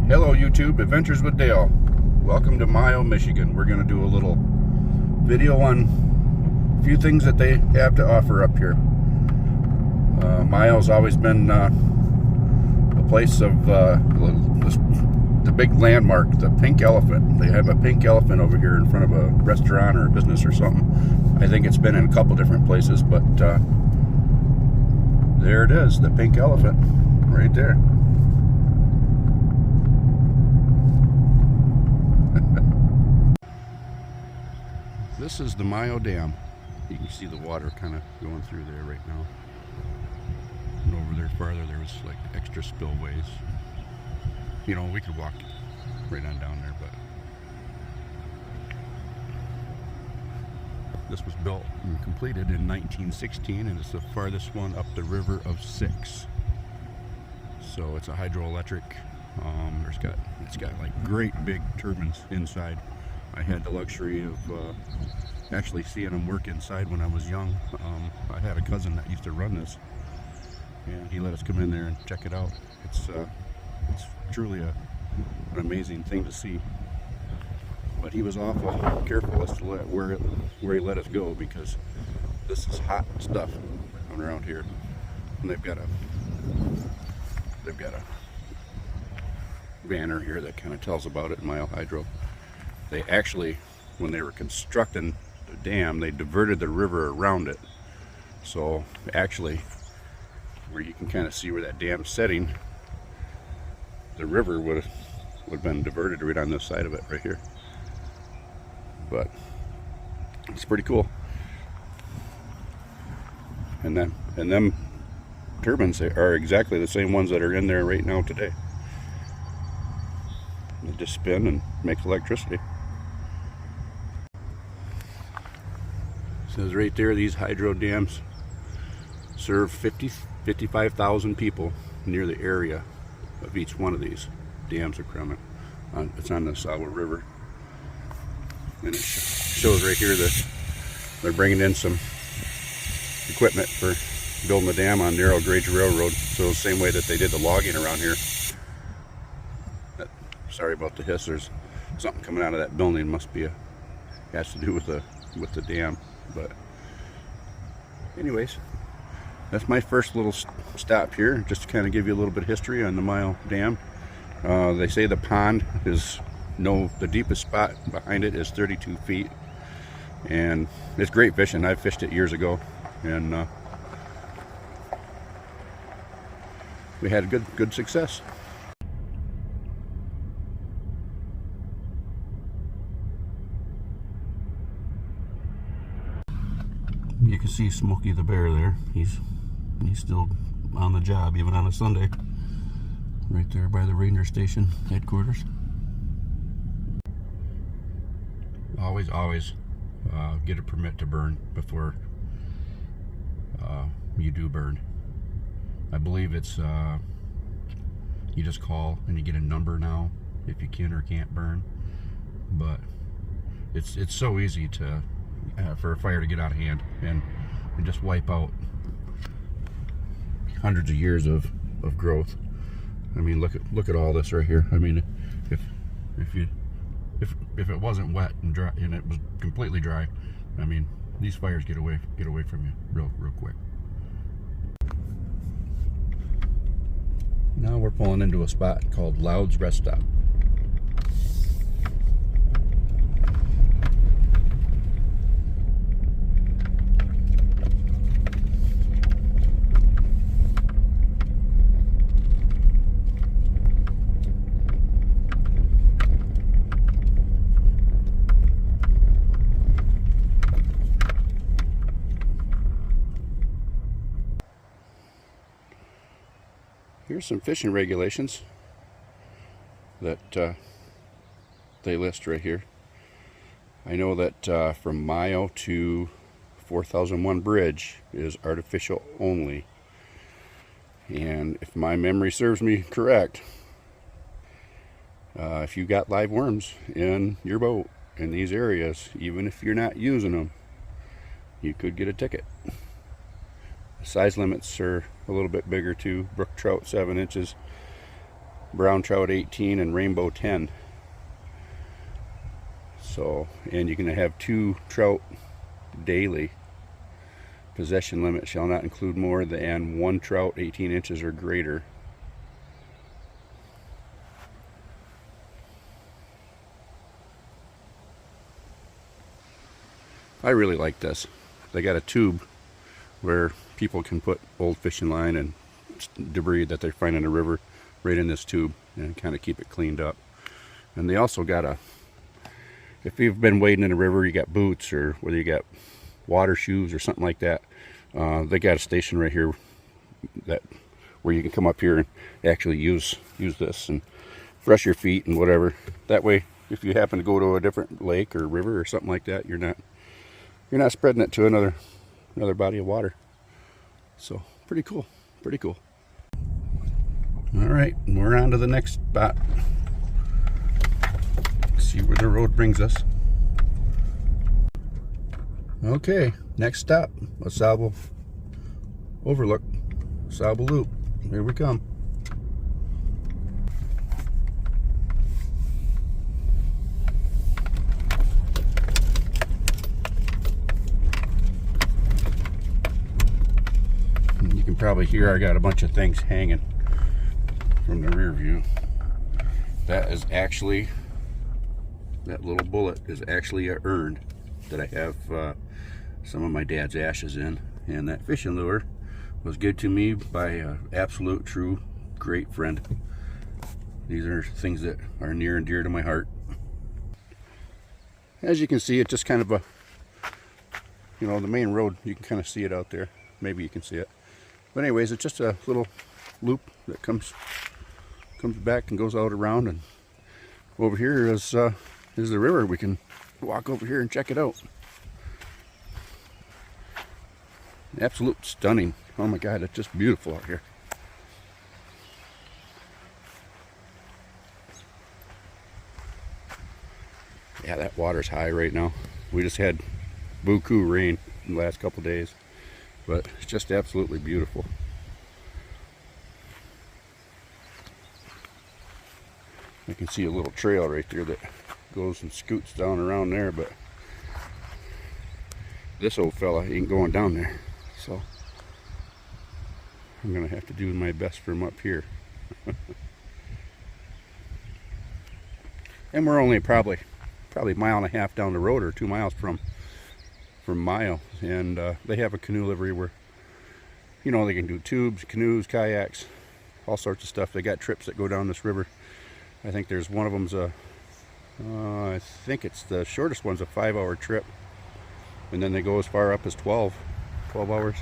Hello YouTube, Adventures with Dale. Welcome to Mayo, Michigan. We're going to do a little video on a few things that they have to offer up here. Mayo's always been a place of the big landmark, the pink elephant. They have a pink elephant over here in front of a restaurant or a business or something. I think it's been in a couple different places, but there it is, the pink elephant right there. This is the Mayo Dam. You can see the water kind of going through there right now. And over there farther, there was like extra spillways. You know, we could walk right on down there, but this was built and completed in 1916, and it's the farthest one up the river of 6. So it's a hydroelectric. It's got like great big turbines inside. I had the luxury of actually seeing them work inside when I was young. I had a cousin that used to run this, and he let us come in there and check it out. It's truly an amazing thing to see. But he was awful careful as to where he let us go, because this is hot stuff around here. And they've got a banner here that kind of tells about it in Mayo Hydro. They actually, when they were constructing the dam, they diverted the river around it. So actually, where you can kind of see where that dam's setting, the river would have been diverted right on this side of it right here. But it's pretty cool. And them turbines are exactly the same ones that are in there right now today. They just spin and make electricity. It says right there, these hydro dams serve 55,000 people near the area of each one of these dams are coming. It's on the Ausable River. And it shows right here that they're bringing in some equipment for building the dam on narrow gauge railroad. So the same way that they did the logging around here. Sorry about the hiss. There's something coming out of that building. Has to do with the dam. But anyways, that's my first little stop here, just to kind of give you a little bit of history on the Mayo Dam. They say the pond is the deepest spot behind it is 32 feet, and it's great fishing. I fished it years ago, and we had good success. You can see Smokey the Bear there. He's still on the job, even on a Sunday. Right there by the ranger station headquarters. Always get a permit to burn before you do burn. I believe it's you just call and you get a number now if you can or can't burn. But it's so easy to for a fire to get out of hand and just wipe out hundreds of years of growth. I mean, look at all this right here. I mean, if it wasn't wet and dry and it was completely dry, I mean, these fires get away from you real quick. Now we're pulling into a spot called Loud's Rest Stop. Here's some fishing regulations that they list right here. I know that from Mayo to 4001 Bridge is artificial only. And if my memory serves me correct, if you got live worms in your boat in these areas, even if you're not using them, you could get a ticket. The size limits are a little bit bigger too. Brook trout 7 inches, brown trout 18, and rainbow 10. So, and you can have 2 trout daily. Possession limit shall not include more than 1 trout 18 inches or greater. I really like this. They got a tube where people can put old fishing line and debris that they find in the river right in this tube and kind of keep it cleaned up. And they also got a, if you've been wading in the river, you got boots, or whether you got water shoes or something like that, they got a station right here that where you can come up here and actually use this and brush your feet and whatever. That way, if you happen to go to a different lake or river or something like that, you're not spreading it to another body of water. So pretty cool, pretty cool. All right, we're on to the next spot. See where the road brings us. Okay, next stop, Ausable Overlook, Ausable Loop. Here we come. You can probably hear I got a bunch of things hanging from the rear view. That is actually, that little bullet is actually a urn that I have some of my dad's ashes in, and that fishing lure was given to me by an absolute true great friend. These are things that are near and dear to my heart. As you can see, it's just kind of a, you know, the main road, you can kind of see it out there. Maybe you can see it. But anyways, it's just a little loop that comes back and goes out around, and over here is the river. We can walk over here and check it out. Absolute stunning. Oh my God, it's just beautiful out here. Yeah, that water's high right now. We just had buku rain in the last couple days, but it's just absolutely beautiful. I can see a little trail right there that goes and scoots down around there, but this old fella ain't going down there, so I'm gonna have to do my best from up here. And we're only probably a mile and a half down the road, or 2 miles from Mayo, and they have a canoe livery where, you know, they can do tubes, canoes, kayaks, all sorts of stuff. They got trips that go down this river. I think there's one of them's I think it's the shortest one's a 5-hour trip, and then they go as far up as 12 hours.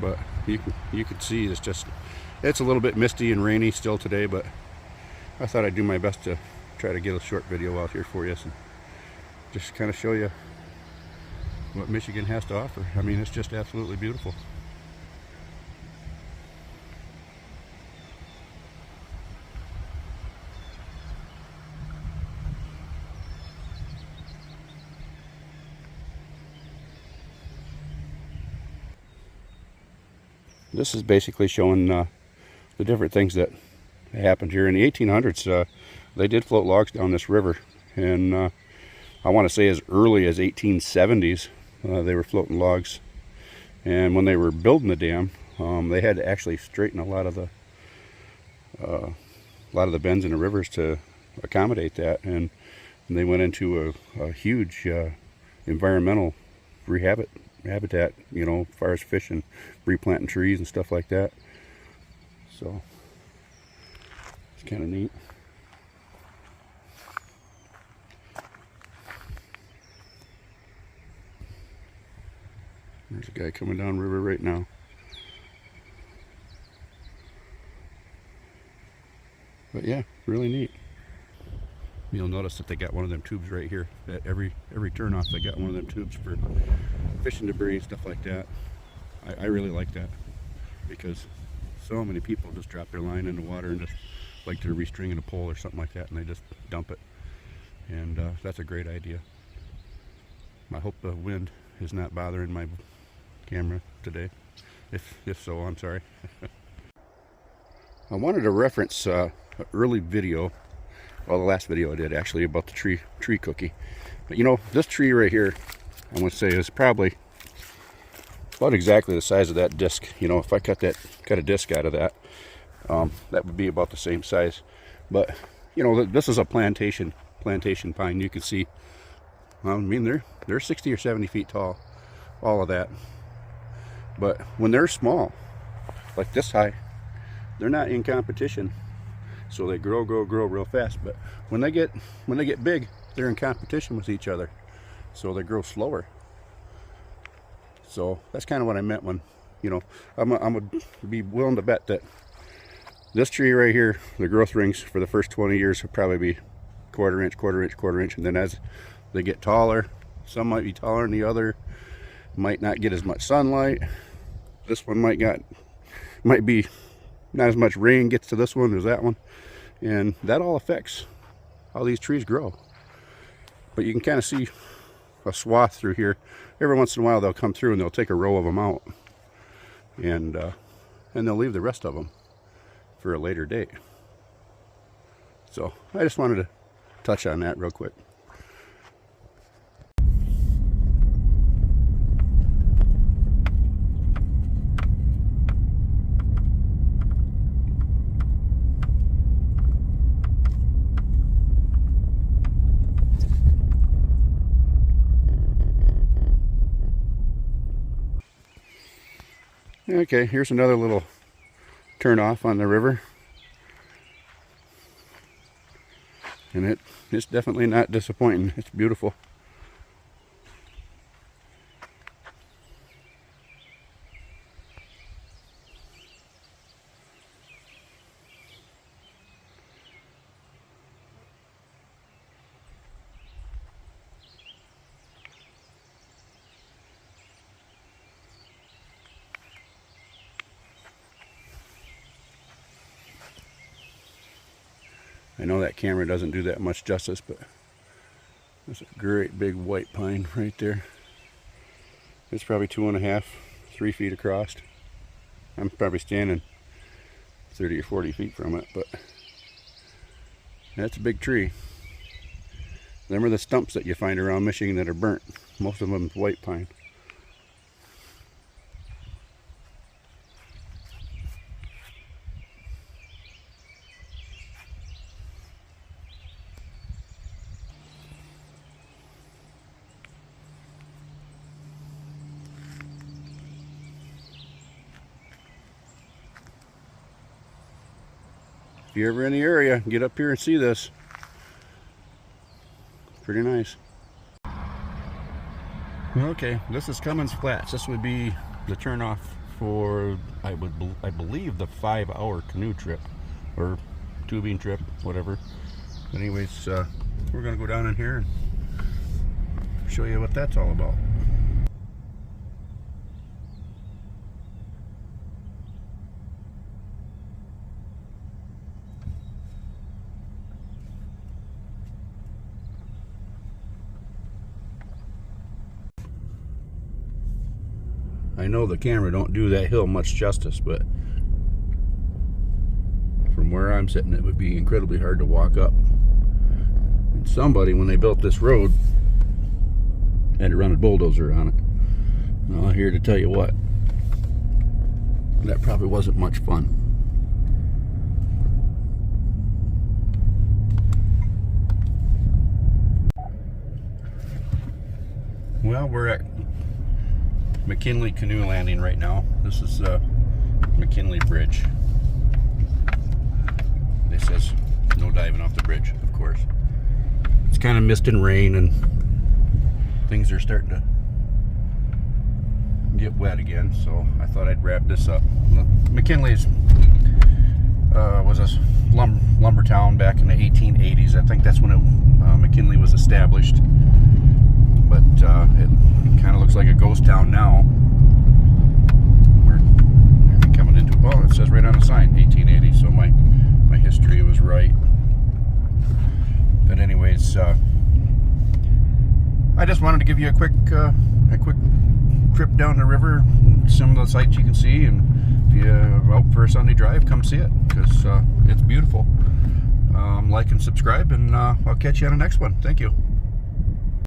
But you can see it's a little bit misty and rainy still today, but I thought I'd do my best to try to get a short video out here for you and just kind of show you what Michigan has to offer. I mean, it's just absolutely beautiful. This is basically showing the different things that happened here in the 1800s. They did float logs down this river, and I want to say as early as 1870s they were floating logs. And when they were building the dam, they had to actually straighten a lot of the bends in the rivers to accommodate that, and they went into a huge environmental habitat, you know, as far as fishing, replanting trees and stuff like that. So it's kind of neat. There's a guy coming down river right now. But yeah, really neat. You'll notice that they got one of them tubes right here. At every turnoff, they got one of them tubes for fishing debris, stuff like that. I really like that, because so many people just drop their line in the water and just like to restring in a pole or something like that, and they just dump it. And that's a great idea. I hope the wind is not bothering my camera today. If so, I'm sorry. I wanted to reference an early video, well, the last video I did actually, about the tree cookie. But you know, this tree right here, I want to say is probably about exactly the size of that disc. You know, if I cut a disc out of that, that would be about the same size. But you know, this is a plantation pine. You can see, well, I mean, they're 60 or 70 feet tall, all of that. But when they're small, like this high, they're not in competition, so they grow real fast. But when they get big, they're in competition with each other, so they grow slower. So that's kind of what I meant when, you know, I would be willing to bet that this tree right here, the growth rings for the first 20 years will probably be quarter inch, and then as they get taller, some might be taller than the other, might not get as much sunlight. This one might be not as much rain gets to this one as that one, and that all affects how these trees grow. But you can kind of see a swath through here. Every once in a while they'll come through and they'll take a row of them out, and they'll leave the rest of them for a later date. So I just wanted to touch on that real quick. Okay, here's another little turn off on the river, and it's definitely not disappointing. It's beautiful. I know that camera doesn't do that much justice, but there's a great big white pine right there. It's probably 2.5, 3 feet across. I'm probably standing 30 or 40 feet from it, but that's a big tree. Them are the stumps that you find around Michigan that are burnt. Most of them white pine. If you're ever in the area, get up here and see this. Pretty nice. Okay, this is CUMS Flats. This would be the turnoff for, I believe, the 5-hour canoe trip or tubing trip, whatever. But anyways, we're gonna go down in here and show you what that's all about. I know the camera don't do that hill much justice, but from where I'm sitting, it would be incredibly hard to walk up. And somebody, when they built this road, had to run a bulldozer on it. Well, I'm here to tell you what, that probably wasn't much fun. Well, we're at McKinley Canoe Landing right now. This is McKinley Bridge. It says no diving off the bridge, of course. It's kind of mist and rain, and things are starting to get wet again, so I thought I'd wrap this up. McKinley's was a lumber town back in the 1880s. I think that's when McKinley was established. But it kind of looks like a ghost town now. We're coming into, well, it says right on the sign 1880, so my history was right. But anyways, I just wanted to give you a quick trip down the river, and some of the sights you can see, and if you're out for a Sunday drive, come see it, because it's beautiful. Like and subscribe, and I'll catch you on the next one. Thank you.